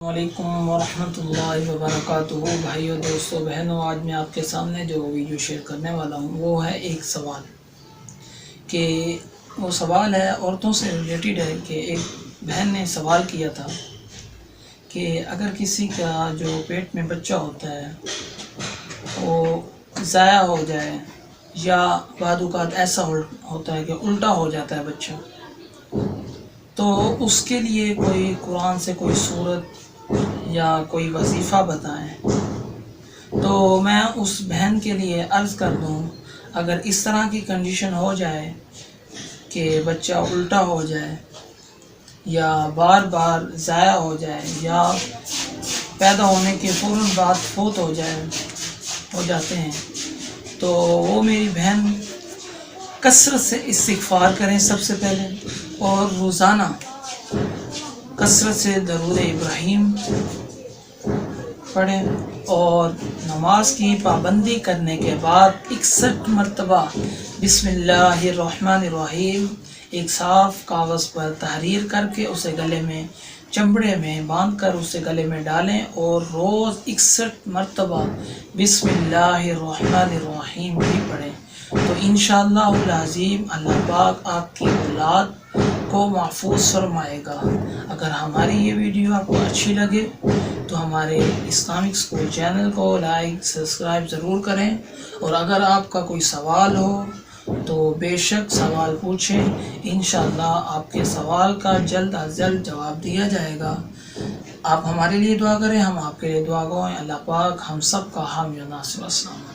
وعلیکم ورحمۃ اللہ وبرکاتہ۔ بھائیوں، دوستوں، بہنوں، آج میں آپ کے سامنے جو ویڈیو شیئر کرنے والا ہوں وہ ہے ایک سوال، کہ وہ سوال ہے عورتوں سے ریلیٹڈ ہے کہ ایک بہن نے سوال کیا تھا کہ اگر کسی کا جو پیٹ میں بچہ ہوتا ہے وہ ضائع ہو جائے یا بعض اوقات ایسا ہوتا ہے کہ الٹا ہو جاتا ہے بچہ، تو اس کے لیے کوئی قرآن سے کوئی سورت یا کوئی وظیفہ بتائیں۔ تو میں اس بہن کے لیے عرض کر دوں، اگر اس طرح کی کنڈیشن ہو جائے کہ بچہ الٹا ہو جائے یا بار بار ضائع ہو جائے یا پیدا ہونے کے فوراً بعد فوت ہو جاتے ہیں، تو وہ میری بہن کثرت سے استغفار کریں سب سے پہلے، اور روزانہ کثرت سے درود ابراہیم پڑھیں، اور نماز کی پابندی کرنے کے بعد 61 مرتبہ بسم اللہ الرحمن الرحیم ایک صاف کاغذ پر تحریر کر کے اسے گلے میں چمڑے میں باندھ کر اسے گلے میں ڈالیں، اور روز 61 مرتبہ بسم اللہ الرحمن الرحیم بھی پڑھیں، تو انشاءاللہ العظیم اللہ پاک آپ کی اولاد کو محفوظ فرمائے گا۔ اگر ہماری یہ ویڈیو آپ کو اچھی لگے تو ہمارے اسلامک اسکول چینل کو لائک سبسکرائب ضرور کریں، اور اگر آپ کا کوئی سوال ہو تو بے شک سوال پوچھیں، انشاءاللہ آپ کے سوال کا جلد از جلد جواب دیا جائے گا۔ آپ ہمارے لیے دعا کریں، ہم آپ کے لیے دعا گوئیں۔ اللہ پاک ہم سب کا حامی و ناصر۔ السلام علیکم۔